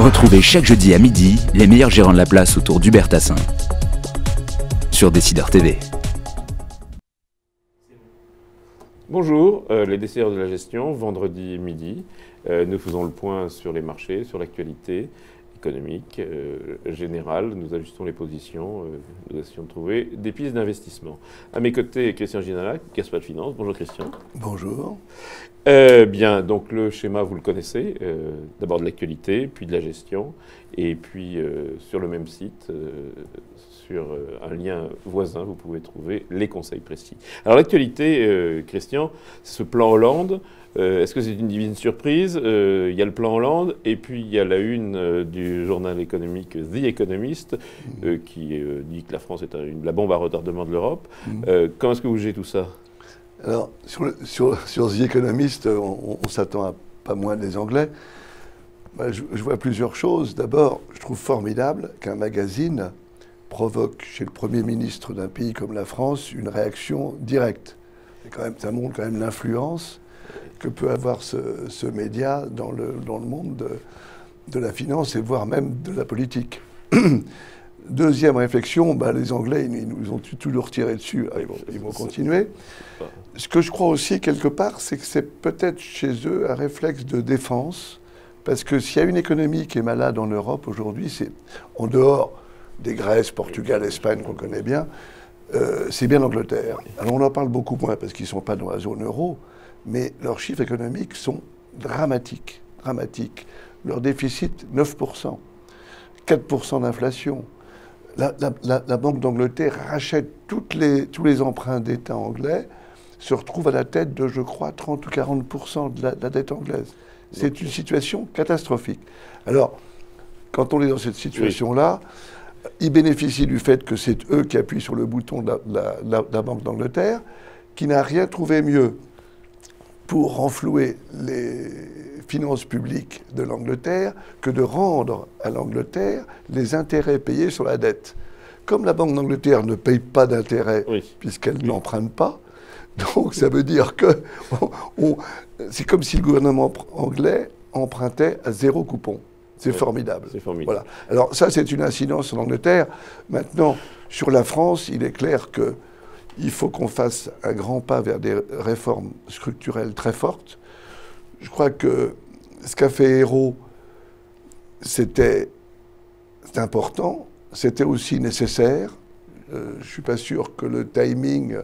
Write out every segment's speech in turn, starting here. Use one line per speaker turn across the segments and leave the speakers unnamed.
Retrouvez chaque jeudi à midi les meilleurs gérants de la place autour d'Hubert Tassin sur Décideur TV.
Bonjour, les décideurs de la gestion, vendredi midi. Nous faisons le point sur les marchés, sur l'actualité économique générale. Nous ajustons les positions, nous essayons de trouver des pistes d'investissement. À mes côtés, Christian Ginalac, Gaspard Finance. Bonjour Christian.
Bonjour.
Bien, donc le schéma, vous le connaissez. D'abord de l'actualité, puis de la gestion, et puis sur le même site, sur un lien voisin, vous pouvez trouver les conseils précis. Alors l'actualité, Christian, c'est ce plan Hollande. Est-ce que c'est une divine surprise? Il y a le plan Hollande, et puis il y a la une du journal économique The Economist, qui dit que la France est la bombe à retardement de l'Europe. Comment est-ce que vous jugez tout ça?
Alors, sur The Economist, on s'attend à pas moins des Anglais. Je vois plusieurs choses. D'abord, je trouve formidable qu'un magazine provoque chez le Premier ministre d'un pays comme la France une réaction directe. Ça montre quand même l'influence que peut avoir ce média dans le monde de la finance et voire même de la politique. Deuxième réflexion, les Anglais, ils nous ont toujours tiré dessus. Ils vont continuer. Ce que je crois aussi, quelque part, c'est que c'est peut-être chez eux un réflexe de défense. Parce que s'il y a une économie qui est malade en Europe aujourd'hui, c'est en dehors des Grèce, Portugal, Espagne qu'on connaît bien, c'est bien l'Angleterre. Alors on en parle beaucoup moins parce qu'ils ne sont pas dans la zone euro, mais leurs chiffres économiques sont dramatiques. Leur déficit, 9%, 4% d'inflation. La Banque d'Angleterre rachète tous les emprunts d'État anglais, se retrouve à la tête de, je crois, 30 ou 40% de la dette anglaise. C'est une situation catastrophique. Alors, quand on est dans cette situation-là, ils bénéficient du fait que c'est eux qui appuient sur le bouton de la Banque d'Angleterre, qui n'a rien trouvé mieux pour renflouer les finances publiques de l'Angleterre que de rendre à l'Angleterre les intérêts payés sur la dette. Comme la Banque d'Angleterre ne paye pas d'intérêts puisqu'elle n'emprunte pas, donc ça veut dire que c'est comme si le gouvernement anglais empruntait à 0 coupon. C'est formidable.
C'est formidable.
Voilà. Alors ça, c'est une incidence en Angleterre. Maintenant, sur la France, il est clair qu'il faut qu'on fasse un grand pas vers des réformes structurelles très fortes. Je crois que ce qu'a fait Hérault, c'était important, c'était aussi nécessaire. Je ne suis pas sûr que le timing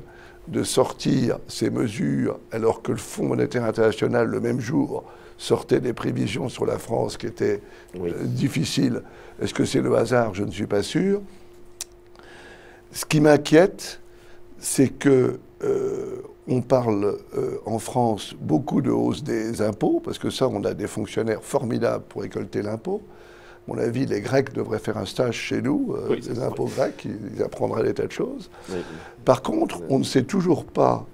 de sortir ces mesures, alors que le Fonds monétaire international, le même jour, sortait des prévisions sur la France qui étaient difficiles. Est-ce que c'est le hasard? Je ne suis pas sûr. Ce qui m'inquiète, c'est que on parle en France beaucoup de hausse des impôts, parce que ça, on a des fonctionnaires formidables pour récolter l'impôt. À mon avis, les Grecs devraient faire un stage chez nous, les impôts grecs, ils apprendraient des tas de choses. Par contre, on ne sait toujours pas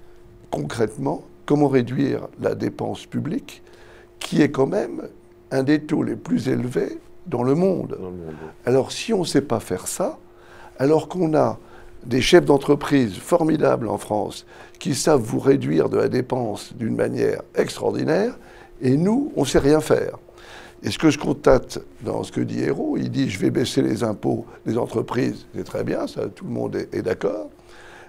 concrètement comment réduire la dépense publique, qui est quand même un des taux les plus élevés dans le monde. Alors si on ne sait pas faire ça, alors qu'on a des chefs d'entreprise formidables en France qui savent vous réduire de la dépense d'une manière extraordinaire, et nous, on ne sait rien faire. Et ce que je constate dans ce que dit Hérault, il dit « je vais baisser les impôts des entreprises », c'est très bien, ça, tout le monde est d'accord,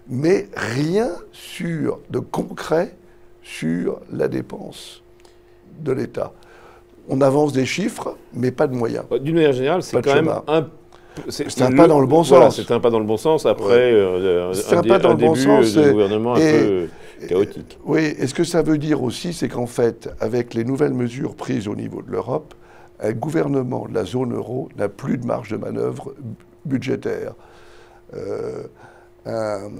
mais rien de concret sur la dépense de l'État. On avance des chiffres, mais pas de moyens.
D'une manière générale, c'est quand même
c'est un pas dans le bon sens.
Voilà, c'est un pas dans le bon sens après un début de gouvernement un peu chaotique.
Oui, et ce que ça veut dire aussi, c'est qu'en fait, avec les nouvelles mesures prises au niveau de l'Europe, un gouvernement de la zone euro n'a plus de marge de manœuvre budgétaire. Un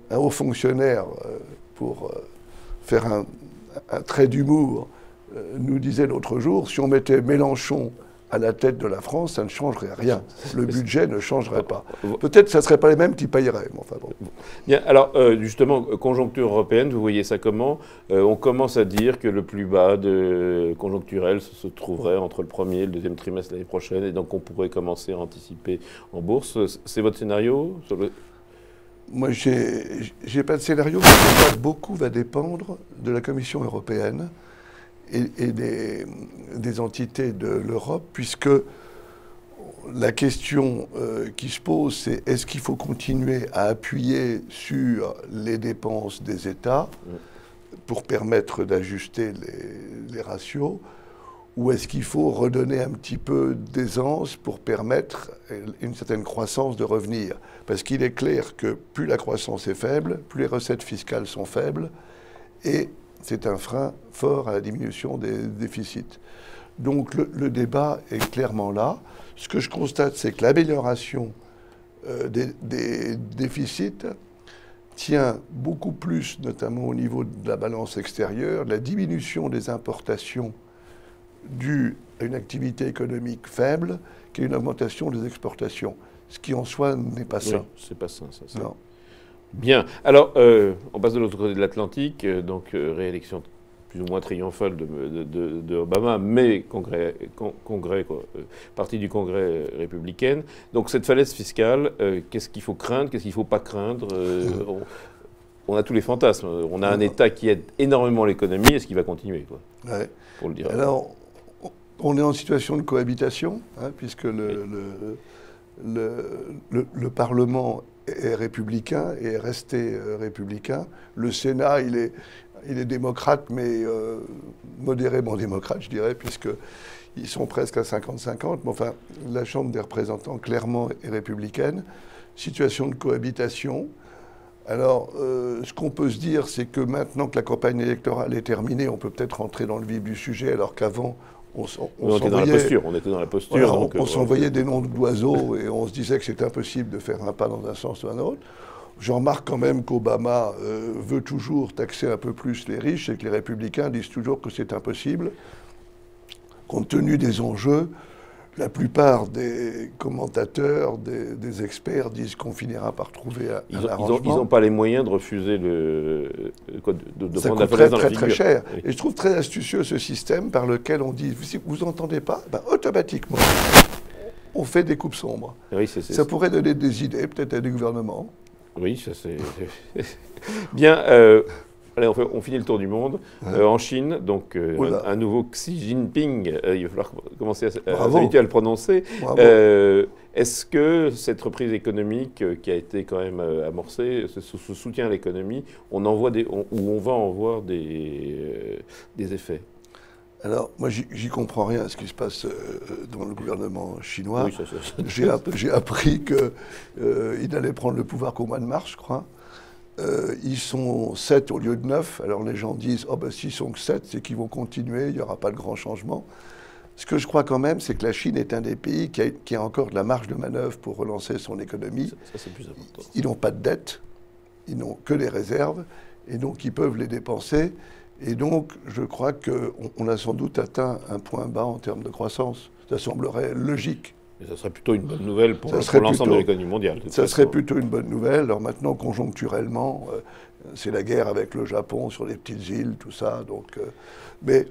haut fonctionnaire, pour faire un trait d'humour, nous disait l'autre jour, si on mettait Mélenchon à la tête de la France, ça ne changerait rien. Le budget ne changerait pas. Peut-être que ce ne seraient pas les mêmes qui payeraient. Mais enfin bon.
Bien, alors justement, conjoncture européenne, vous voyez ça comment? On commence à dire que le plus bas conjoncturel se trouverait entre le premier et le deuxième trimestre de l'année prochaine, et donc on pourrait commencer à anticiper en bourse. C'est votre scénario?
Moi, j'ai pas de scénario, mais je crois que beaucoup va dépendre de la Commission européenne et des entités de l'Europe, puisque la question qui se pose, c'est est-ce qu'il faut continuer à appuyer sur les dépenses des États pour permettre d'ajuster les ratios, ou est-ce qu'il faut redonner un petit peu d'aisance pour permettre une certaine croissance de revenir? Parce qu'il est clair que plus la croissance est faible, plus les recettes fiscales sont faibles, et c'est un frein fort à la diminution des déficits. Donc le débat est clairement là. Ce que je constate, c'est que l'amélioration des déficits tient beaucoup plus, notamment au niveau de la balance extérieure, la diminution des importations due à une activité économique faible qu'à une augmentation des exportations. Ce qui en soi n'est pas sain.
C'est pas sain, ça.
Non.
Bien. Alors, on passe de l'autre côté de l'Atlantique, donc réélection plus ou moins triomphale de Obama, mais partie du Congrès républicain. Donc cette falaise fiscale, qu'est-ce qu'il faut craindre, qu'est-ce qu'il ne faut pas craindre on a tous les fantasmes. On a un État qui aide énormément l'économie, est-ce qu'il va continuer, quoi,
ouais.
Pour le dire.
Alors, on est en situation de cohabitation, hein, puisque le Parlement est républicain et est resté républicain. Le Sénat, il est démocrate, mais modérément démocrate, je dirais, puisqu'ils sont presque à 50-50. Mais enfin, la Chambre des représentants, clairement, est républicaine. Situation de cohabitation. Alors, ce qu'on peut se dire, c'est que maintenant que la campagne électorale est terminée, on peut peut-être rentrer dans le vif du sujet, alors qu'avant, on
était dans la posture.
Voilà, on s'envoyait des noms d'oiseaux et on se disait que c'était impossible de faire un pas dans un sens ou un autre. Je remarque quand même qu'Obama veut toujours taxer un peu plus les riches et que les républicains disent toujours que c'est impossible. Compte tenu des enjeux, la plupart des commentateurs, des experts disent qu'on finira par trouver un arrangement.
Ils n'ont pas les moyens de refuser de
ça
prendre la
coûterait
falaise dans la
très
figure.
cher.
Oui.
Et je trouve très astucieux ce système par lequel on dit, si vous n'entendez pas, ben, automatiquement, on fait des coupes sombres.
Oui,
ça pourrait donner des idées, peut-être à des gouvernements.
Oui, ça c'est... Bien, allez, on finit le tour du monde. En Chine, donc un nouveau Xi Jinping, il va falloir commencer à s'habituer à le prononcer. Est-ce que cette reprise économique qui a été quand même amorcée, ce soutien à l'économie, on va en voir des effets?
Alors, moi, j'y comprends rien à ce qui se passe dans le gouvernement chinois.
Oui,
j'ai appris qu'il allait prendre le pouvoir qu'au mois de mars, je crois. Ils sont 7 au lieu de 9. Alors les gens disent, oh ben s'ils sont que 7, c'est qu'ils vont continuer, il n'y aura pas de grand changement. Ce que je crois quand même, c'est que la Chine est un des pays qui a encore de la marge de manœuvre pour relancer son économie.
Ça c'est plus important.
Ils n'ont pas de dette, ils n'ont que des réserves, et donc ils peuvent les dépenser. Et donc, je crois qu'on a sans doute atteint un point bas en termes de croissance. Ça semblerait logique.
Et ça serait plutôt une bonne nouvelle pour l'ensemble de l'économie mondiale.
Ça serait plutôt une bonne nouvelle. Alors maintenant, conjoncturellement, c'est la guerre avec le Japon sur les petites îles, tout ça. Donc, mais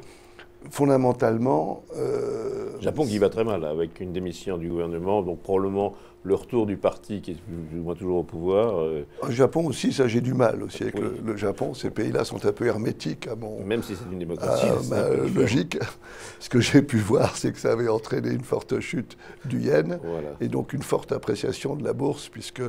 fondamentalement...
Le Japon qui va très mal, avec une démission du gouvernement, donc probablement le retour du parti qui est plus ou moins toujours au pouvoir.
Au Japon aussi, ça j'ai du mal aussi avec le Japon. Ces pays-là sont un peu hermétiques à mon...
Même si c'est une démocratie.
Logique. Ce que j'ai pu voir, c'est que ça avait entraîné une forte chute du yen et donc une forte appréciation de la bourse, puisque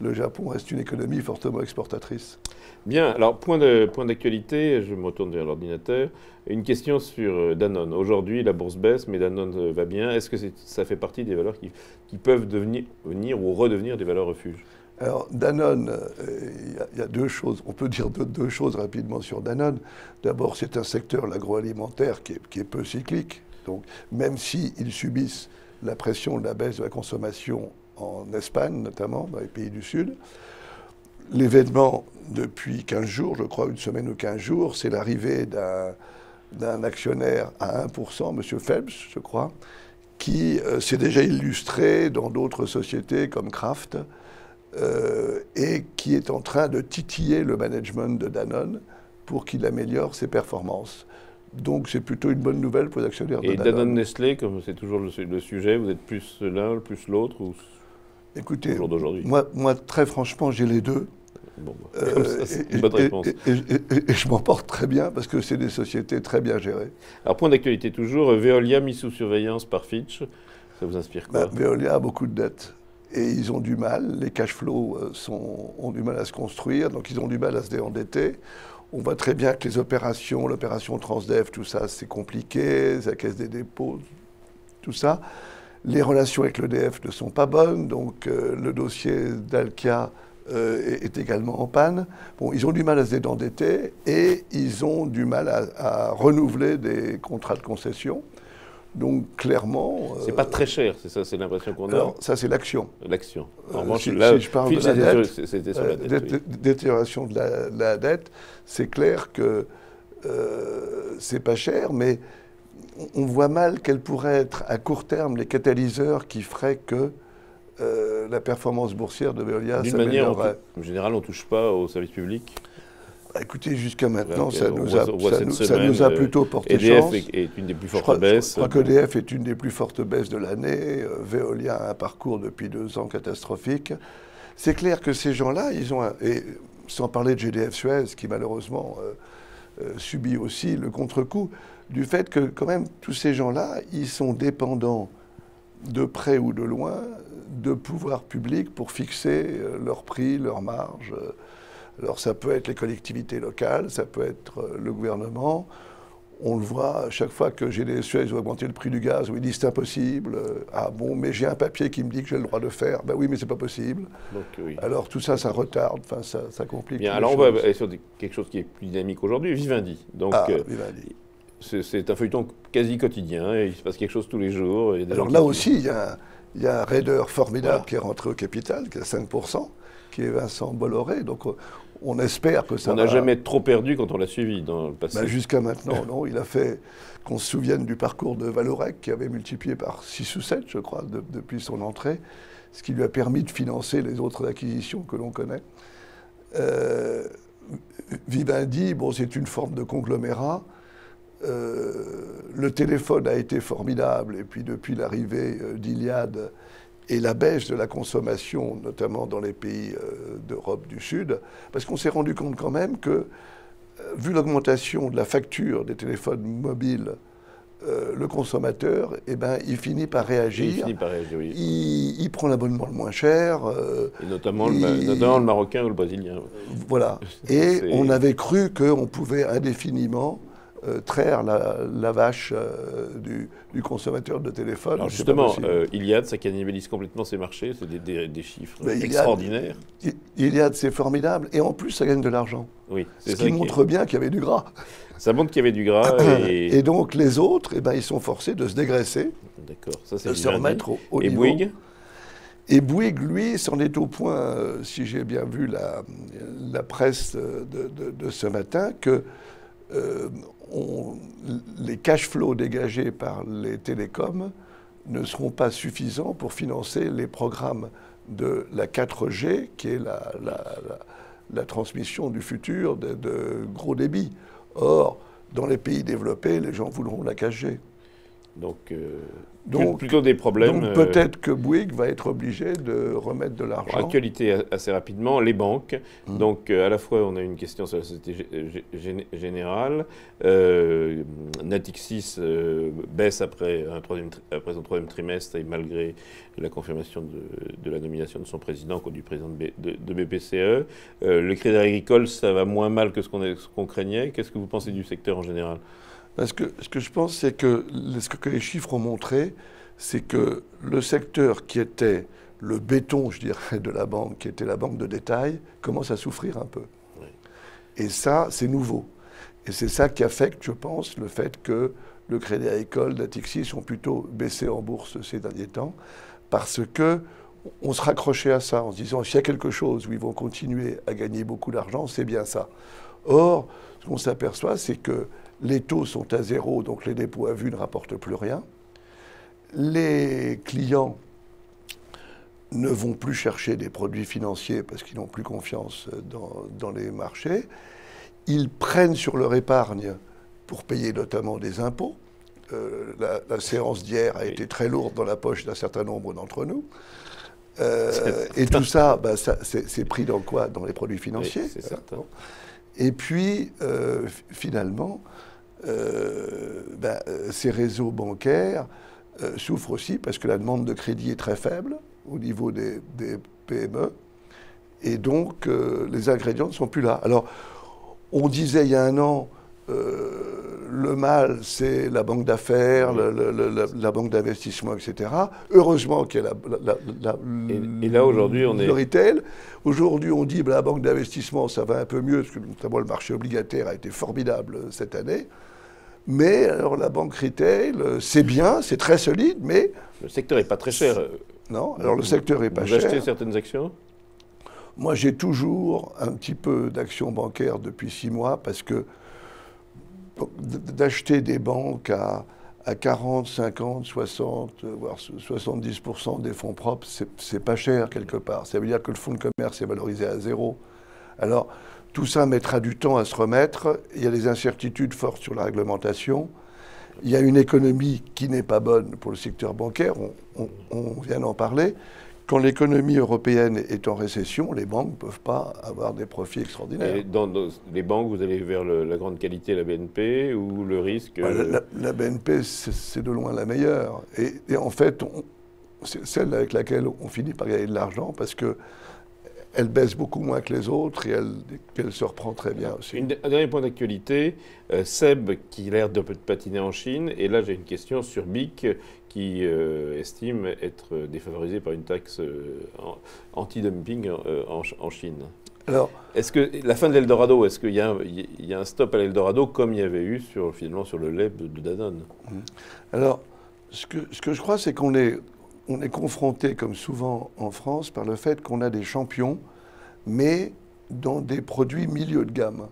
le Japon reste une économie fortement exportatrice.
Bien, alors point d'actualité, je me retourne vers l'ordinateur. Une question sur Danone. Aujourd'hui, la bourse baisse, mais Danone va bien. Est-ce que ça fait partie des valeurs qui peuvent venir ou redevenir des valeurs refuges?
Alors, Danone, il y a deux choses. On peut dire deux choses rapidement sur Danone. D'abord, c'est un secteur, l'agroalimentaire, qui est peu cyclique. Donc, même s'ils subissent la pression de la baisse de la consommation en Espagne, notamment, dans les pays du Sud, l'événement depuis 15 jours, je crois, une semaine ou 15 jours, c'est l'arrivée d'un actionnaire à 1%, M. Phelps, je crois, qui s'est déjà illustré dans d'autres sociétés comme Kraft, et qui est en train de titiller le management de Danone pour qu'il améliore ses performances. Donc c'est plutôt une bonne nouvelle pour les actionnaires de Danone.
Et Danone-Nestlé, comme c'est toujours le sujet, vous êtes plus l'un, plus l'autre ou...
Écoutez,
d'aujourd'hui?
moi, très franchement, j'ai les deux.
Bon, comme ça, c'est une bonne réponse.
Et je m'en porte très bien parce que c'est des sociétés très bien gérées.
Alors, point d'actualité toujours, Veolia mis sous surveillance par Fitch, ça vous inspire quoi?
Veolia a beaucoup de dettes. Et ils ont du mal, les cash flows ont du mal à se construire, donc ils ont du mal à se déendetter. On voit très bien que l'opération Transdev, tout ça, c'est compliqué, la Caisse des dépôts, tout ça. Les relations avec l'EDF ne sont pas bonnes, donc le dossier d'Alkia est également en panne. Bon, ils ont du mal à se désendetter et ils ont du mal à renouveler des contrats de concession. Donc clairement...
C'est pas très cher, c'est ça, c'est l'impression qu'on a.
Alors ça, c'est l'action.
L'action.
Si je parle de la dette,
c'était sur la dette, oui.
Détérioration de la dette, c'est clair que c'est pas cher, mais on voit mal quels pourraient être à court terme les catalyseurs qui feraient que la performance boursière de Veolia s'améliorerait.
En général, on ne touche pas au service public.
Écoutez, jusqu'à maintenant, ça nous
a
a plutôt porté
EDF
chance.
est une des plus fortes baisses.
Je crois qu'EDF est une des plus fortes baisses de l'année. Veolia a un parcours depuis 2 ans catastrophique. C'est clair que ces gens-là, ils ont... Et sans parler de GDF Suez, qui malheureusement subit aussi le contre-coup du fait que quand même tous ces gens-là, ils sont dépendants de près ou de loin de pouvoirs publics pour fixer leurs prix, leurs marges. Alors ça peut être les collectivités locales, ça peut être le gouvernement. On le voit à chaque fois que GDF Suez doit augmenter le prix du gaz, où ils disent c'est impossible. Ah bon, mais j'ai un papier qui me dit que j'ai le droit de le faire. Ben oui, mais c'est pas possible. Donc, oui. Alors tout ça, ça retarde, enfin ça complique.
Bien, alors on va aller sur quelque chose qui est plus dynamique aujourd'hui, Vivendi. Donc
Vivendi.
C'est un feuilleton quasi quotidien, et il se passe quelque chose tous les jours. Et
alors là aussi, il y a un raider formidable qui est rentré au capital, qui est à 5%, qui est Vincent Bolloré. Donc on espère que ça
va... On n'a jamais trop perdu quand on l'a suivi dans le passé.
Ben, jusqu'à maintenant, non. Il a fait qu'on se souvienne du parcours de Valorec, qui avait multiplié par 6 ou 7, je crois, depuis son entrée, ce qui lui a permis de financer les autres acquisitions que l'on connaît. Vivendi, bon, c'est une forme de conglomérat. Le téléphone a été formidable, et puis depuis l'arrivée d'Iliad et la baisse de la consommation, notamment dans les pays d'Europe du Sud, parce qu'on s'est rendu compte quand même que, vu l'augmentation de la facture des téléphones mobiles, le consommateur, eh ben, il finit par réagir.
Il finit par réagir, oui.
Il prend l'abonnement le moins cher.
Et notamment le marocain ou le brésilien.
Voilà. Et on avait cru qu'on pouvait indéfiniment traire la vache du consommateur de téléphone.
Alors justement, Iliad, ça cannibalise complètement ses marchés, c'est des chiffres extraordinaires.
Iliad, c'est formidable, et en plus, ça gagne de l'argent.
Oui,
ce qui montre bien qu'il y avait du gras.
Ça montre qu'il y avait du gras.
Et donc les autres, eh ben, ils sont forcés de se dégraisser, de se remettre au niveau.
Bouygues ?
Et Bouygues, lui, c'en est au point, si j'ai bien vu la presse de ce matin, que les cash flows dégagés par les télécoms ne seront pas suffisants pour financer les programmes de la 4G, qui est la transmission du futur de gros débit. Or, dans les pays développés, les gens voudront la 4G.
Donc plutôt des problèmes.
Donc peut-être que Bouygues va être obligé de remettre de l'argent.
Actualité assez rapidement, les banques. Donc à la fois on a une question sur la Société Générale. Natixis baisse après son 3e trimestre et malgré la confirmation de la nomination de son président, du président de BPCE. Le Crédit Agricole, ça va moins mal que ce qu'on craignait. Qu'est-ce que vous pensez du secteur en général ?
Ce que je pense, c'est que ce que les chiffres ont montré, c'est que le secteur qui était le béton, je dirais, de la banque, qui était la banque de détail, commence à souffrir un peu. Oui. Et ça, c'est nouveau. Et c'est ça qui affecte, je pense, le fait que le Crédit Agricole, Natixis ont plutôt baissé en bourse ces derniers temps, parce qu'on se raccrochait à ça en se disant, s'il y a quelque chose où ils vont continuer à gagner beaucoup d'argent, c'est bien ça. Or, ce qu'on s'aperçoit, c'est que les taux sont à 0, donc les dépôts à vue ne rapportent plus rien. Les clients ne vont plus chercher des produits financiers parce qu'ils n'ont plus confiance dans les marchés. Ils prennent sur leur épargne pour payer notamment des impôts. La séance d'hier a été très lourde dans la poche d'un certain nombre d'entre nous. Et tout ça, bah, c'est pris dans quoi? Dans les produits financiers.
Oui, c'est certain.
Et puis, finalement, ces réseaux bancaires souffrent aussi parce que la demande de crédit est très faible au niveau des PME. Et donc, les ingrédients ne sont plus là. Alors, on disait il y a un an, le mal, c'est la banque d'affaires, la banque d'investissement, etc. Heureusement qu'il y a
et là, aujourd'hui, on est...
le retail. Aujourd'hui, on dit la banque d'investissement, ça va un peu mieux, parce que notamment le marché obligataire a été formidable cette année. Mais alors, la banque retail, c'est bien, c'est très solide, mais...
Le secteur n'est pas très cher.
Non, alors le secteur n'est pas cher.
Vous achetez certaines actions?
Moi, j'ai toujours un petit peu d'actions bancaires depuis 6 mois, parce que d'acheter des banques à 40, 50, 60, voire 70% des fonds propres, c'est pas cher quelque part. Ça veut dire que le fonds de commerce est valorisé à 0. Alors, tout ça mettra du temps à se remettre. Il y a des incertitudes fortes sur la réglementation. Il y a une économie qui n'est pas bonne pour le secteur bancaire. On vient d'en parler. Quand l'économie européenne est en récession, les banques ne peuvent pas avoir des profits extraordinaires. Et
dans les banques, vous allez vers la grande qualité, la BNP, ou le risque
la BNP, c'est de loin la meilleure. Et en fait, c'est celle avec laquelle on finit par gagner de l'argent parce qu'elle baisse beaucoup moins que les autres et qu'elle se reprend très bien aussi.
Un dernier point d'actualité, Seb qui a l'air de patiner en Chine. Et là, j'ai une question sur BIC qui estime être défavorisé par une taxe anti-dumping en Chine. Alors, est-ce que la fin de l'Eldorado, est-ce qu'il y a un stop à l'Eldorado comme il y avait eu finalement sur le lait de Danone?
Alors, ce que je crois, c'est qu'on est confronté, comme souvent en France, par le fait qu'on a des champions, mais dans des produits milieu de gamme.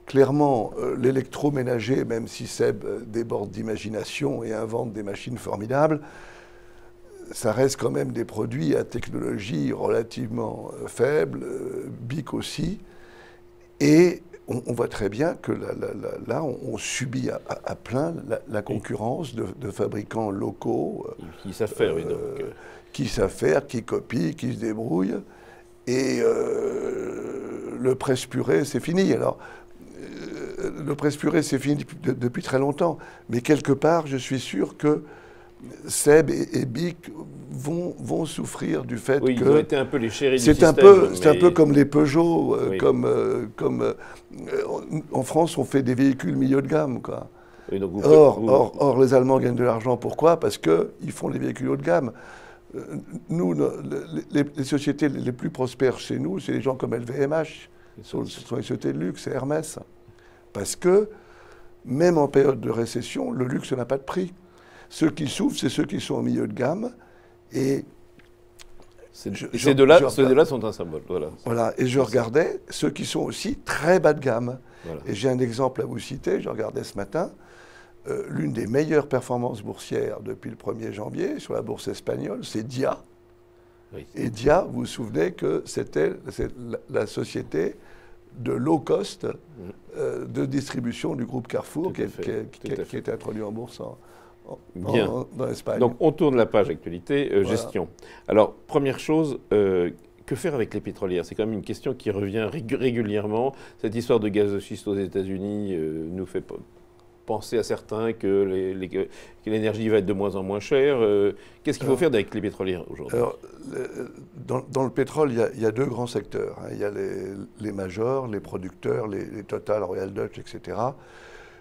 Clairement, l'électroménager, même si Seb déborde d'imagination et invente des machines formidables, ça reste quand même des produits à technologie relativement faible, BIC aussi. Et on voit très bien que là, on subit à plein la concurrence de fabricants locaux.
Qui savent faire, oui, donc.
Qui savent faire, qui copient, qui se débrouillent. Et le presse purée, c'est fini. Alors, le presse purée, c'est fini depuis très longtemps. Mais quelque part, je suis sûr que Seb et BIC vont souffrir du fait que...
Ils ont été un peu les chéris du
système. C'est un peu comme les Peugeot. Oui. En France, on fait des véhicules milieu de gamme, quoi. Donc or, les Allemands gagnent de l'argent. Pourquoi? Parce qu'ils font des véhicules haut de gamme. Nous, les sociétés les plus prospères chez nous, c'est les gens comme LVMH. Ce sont les sociétés de luxe, c'est Hermès. Parce que, même en période de récession, le luxe n'a pas de prix. Ceux qui souffrent, c'est ceux qui sont au milieu de gamme. Et
ces deux-là sont un symbole.
Voilà. Et je regardais ceux qui sont aussi très bas de gamme. Voilà. Et j'ai un exemple à vous citer. Je regardais ce matin l'une des meilleures performances boursières depuis le 1er janvier sur la bourse espagnole, c'est Dia. Oui. Et Dia, vous vous souvenez que c'est la société de low cost de distribution du groupe Carrefour qui est introduit en bourse dans l'Espagne.
Donc on tourne la page actualité, voilà. Gestion. Alors première chose, que faire avec les pétrolières? C'est quand même une question qui revient régulièrement. Cette histoire de gaz de schiste aux États-Unis nous fait penser à certains que l'énergie va être de moins en moins chère. Qu'est-ce qu'il faut faire avec les pétrolières aujourd'hui?
Alors, dans le pétrole, il y a deux grands secteurs. Il y a les majors, les producteurs, les Total, Royal Dutch, etc.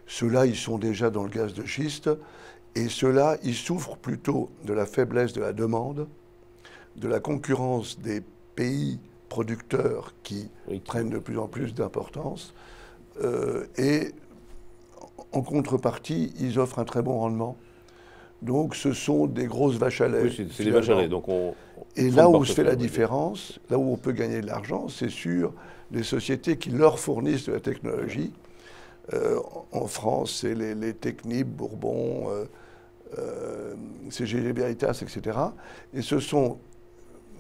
Ceux-là, ils sont déjà dans le gaz de schiste. Et ceux-là, ils souffrent plutôt de la faiblesse de la demande, de la concurrence des pays producteurs qui prennent de plus en plus d'importance. Et en contrepartie, ils offrent un très bon rendement. Donc, ce sont des grosses vaches à lait.
Oui, c'est des vaches à lait. Donc
et là où se fait la différence, là où on peut gagner de l'argent, c'est sur les sociétés qui leur fournissent de la technologie. En France, c'est les Technip, Bourbon, CGG Veritas, etc. Et ce sont,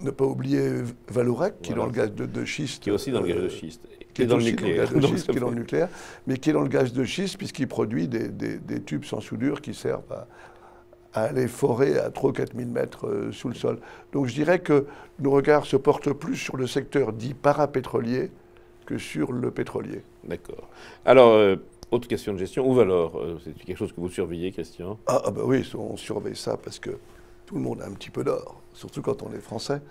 ne pas oublier Vallourec, qui est dans le gaz de schiste.
Qui est aussi dans le gaz de schiste.
Qui est dans le nucléaire. Qui est dans le nucléaire, mais qui est dans le gaz de schiste, puisqu'il produit des tubes sans soudure qui servent à aller forer à 3 ou 4 000 mètres sous le sol. Donc je dirais que nos regards se portent plus sur le secteur dit parapétrolier que sur le pétrolier.
D'accord. Alors, autre question de gestion, où Valor, c'est quelque chose que vous surveillez, Christian?
Ah bah oui, on surveille ça parce que tout le monde a un petit peu d'or, surtout quand on est français.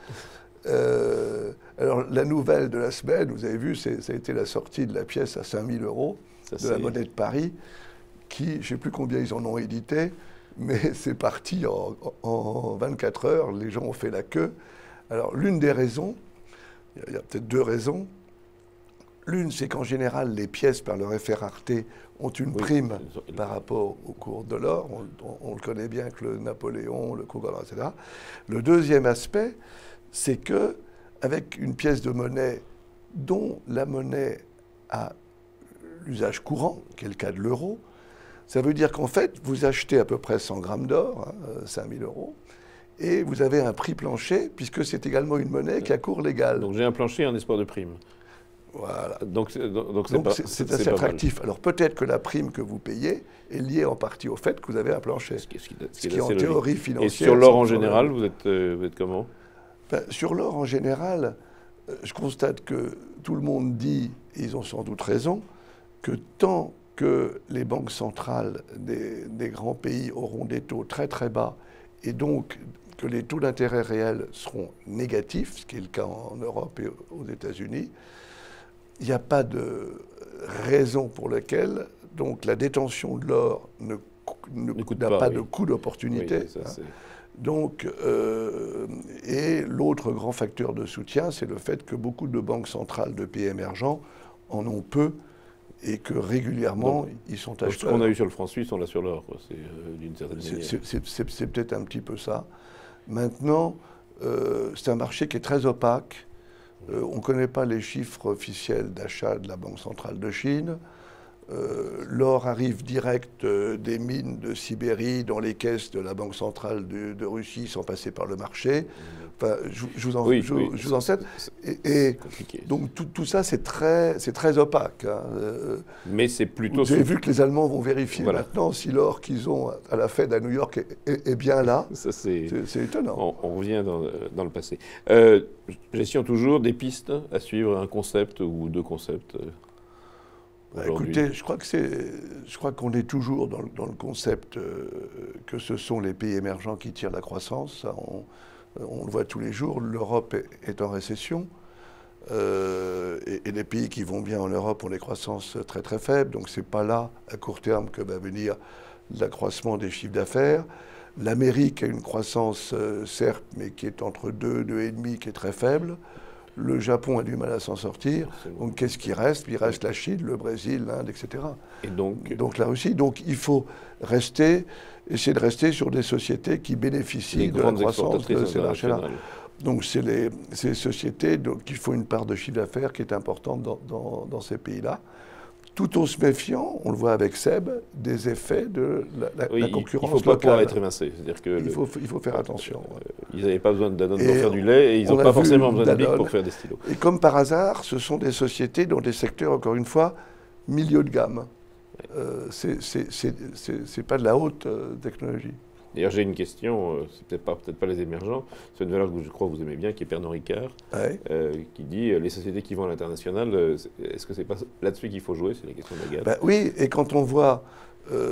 Alors la nouvelle de la semaine, vous avez vu, ça a été la sortie de la pièce à 5 000 € de la monnaie de Paris, qui, je ne sais plus combien ils en ont édité, mais c'est parti en 24 heures, les gens ont fait la queue. Alors l'une des raisons, il y a peut-être 2 raisons. L'une, c'est qu'en général, les pièces, par leur effet rareté, ont une prime par rapport au cours de l'or. On le connaît bien que le Napoléon, le Couronne, etc. Le deuxième aspect, c'est que avec une pièce de monnaie dont la monnaie a l'usage courant, qui est le cas de l'euro, ça veut dire qu'en fait, vous achetez à peu près 100 grammes d'or, 5 000 €, et vous avez un prix plancher, puisque c'est également une monnaie qui a cours légal.
Donc j'ai un plancher en espoir de prime.
Voilà.
Donc
c'est assez attractif. Alors peut-être que la prime que vous payez est liée en partie au fait que vous avez un plancher. Ce qui en théorie financière.
Et sur l'or en général, vous êtes comment?
Sur l'or en général, je constate que tout le monde dit, et ils ont sans doute raison, que tant que les banques centrales des grands pays auront des taux très très bas, et donc que les taux d'intérêt réels seront négatifs, ce qui est le cas en Europe et aux États-Unis, il n'y a pas de raison pour laquelle donc, la détention de l'or n'a pas de coût d'opportunité. Oui, donc, et l'autre grand facteur de soutien, c'est le fait que beaucoup de banques centrales de pays émergents en ont peu et que régulièrement, ils sont acheteurs.
Ce qu'on a eu sur le franc suisse, on l'a sur l'or, c'est d'une certaine manière.
C'est peut-être un petit peu ça. Maintenant, c'est un marché qui est très opaque. On ne connaît pas les chiffres officiels d'achat de la Banque centrale de Chine. L'or arrive direct des mines de Sibérie dans les caisses de la Banque centrale de Russie sans passer par le marché. Enfin, je vous en cède. Et donc tout ça, c'est très opaque. Hein.
Mais c'est plutôt...
Vous avez vu que les Allemands vont vérifier maintenant si l'or qu'ils ont à la Fed à New York est bien là. C'est étonnant.
On revient dans le passé. Gestion toujours, des pistes à suivre, un concept ou 2 concepts
écoutez, je crois qu'on est toujours dans le concept que ce sont les pays émergents qui tirent la croissance. Ça, on le voit tous les jours. L'Europe est en récession. Et les pays qui vont bien en Europe ont des croissances très très faibles. Donc c'est pas là, à court terme, que va venir l'accroissement des chiffres d'affaires. L'Amérique a une croissance, certes, mais qui est entre 2 et 2,5, qui est très faible. Le Japon a du mal à s'en sortir. Donc qu'est-ce qui reste? Il reste la Chine, le Brésil, l'Inde, etc.
Et donc
la Russie. Donc il faut essayer de rester sur des sociétés qui bénéficient de la croissance de ces marchés-là. Donc c'est les sociétés qui font une part de chiffre d'affaires qui est importante dans ces pays-là. Tout en se méfiant, on le voit avec Seb, des effets de la concurrence locale.
Il ne faut pas pouvoir être évincé.
Il faut faire attention.
Ils n'avaient pas besoin de Danone pour faire du lait et ils n'ont pas forcément besoin de Bic pour faire des stylos.
Et comme par hasard, ce sont des sociétés dans des secteurs, encore une fois, milieu de gamme. C'est pas de la haute technologie.
D'ailleurs, j'ai une question, c'est peut-être pas les émergents, c'est une valeur que je crois que vous aimez bien, qui est Pernod Ricard, qui dit les sociétés qui vont à l'international, est-ce que c'est pas là-dessus qu'il faut jouer? C'est la question de la gamme.
Oui, et quand on voit,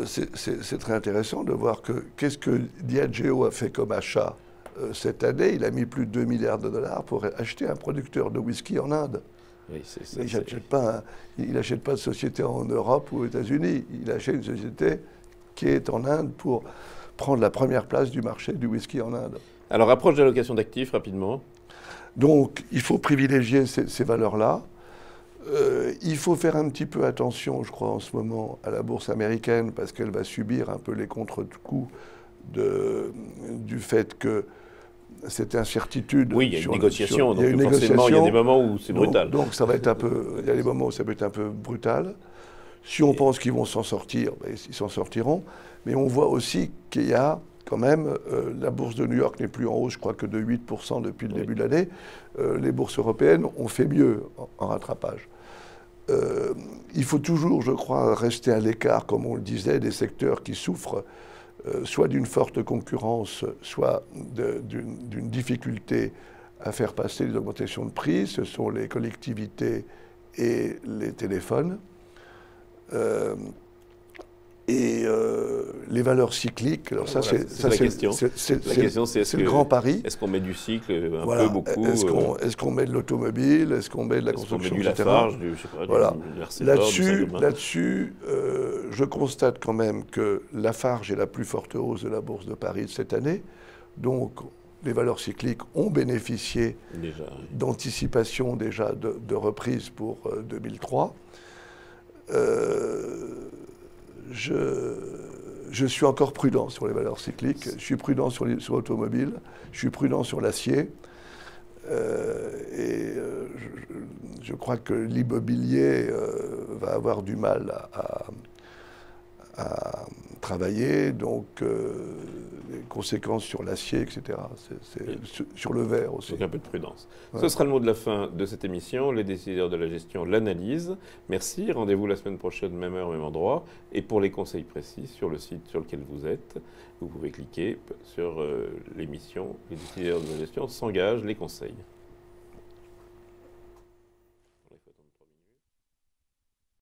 c'est très intéressant de voir qu'est-ce que Diageo a fait comme achat cette année. Il a mis plus de 2 milliards de dollars pour acheter un producteur de whisky en Inde. Oui, il n'achète pas de société en Europe ou aux États-Unis. Il achète une société qui est en Inde pour prendre la première place du marché du whisky en Inde.
Alors, approche d'allocation d'actifs, rapidement.
Donc, il faut privilégier ces valeurs-là. Il faut faire un petit peu attention, je crois, en ce moment, à la bourse américaine, parce qu'elle va subir un peu les contre-coups du fait que cette incertitude...
Oui, il y a une négociation, donc forcément, il y a des moments où c'est brutal.
Donc, ça va être un peu... Il y a des moments où ça peut être un peu brutal. Si on pense qu'ils vont s'en sortir, ils s'en sortiront. Mais on voit aussi qu'il y a quand même, la bourse de New York n'est plus en hausse, je crois que de 8% depuis le début de l'année. Les bourses européennes ont fait mieux en rattrapage. Il faut toujours, je crois, rester à l'écart, comme on le disait, des secteurs qui souffrent soit d'une forte concurrence, soit d'une difficulté à faire passer les augmentations de prix. Ce sont les collectivités et les téléphones. Les valeurs cycliques, alors ça,
voilà, c'est la question.
C'est le grand pari.
Est-ce qu'on met du cycle peu, beaucoup
Est-ce qu'on met de l'automobile? Est-ce qu'on met de la construction,
du
etc.
Lafarge,
voilà.
du
Là-dessus, je constate quand même que Lafarge est la plus forte hausse de la Bourse de Paris de cette année. Donc, les valeurs cycliques ont bénéficié d'anticipation déjà de reprise pour 2003. Je suis encore prudent sur les valeurs cycliques, je suis prudent sur l'automobile, je suis prudent sur l'acier. Je crois que l'immobilier va avoir du mal à travailler, donc les conséquences sur l'acier, etc. Sur le verre aussi.
Donc un peu de prudence.
Ouais.
Ce sera le mot de la fin de cette émission. Les décideurs de la gestion l'analysent. Merci. Rendez-vous la semaine prochaine, même heure, même endroit. Et pour les conseils précis sur le site sur lequel vous êtes, vous pouvez cliquer sur l'émission. Les décideurs de la gestion s'engagent, les conseils.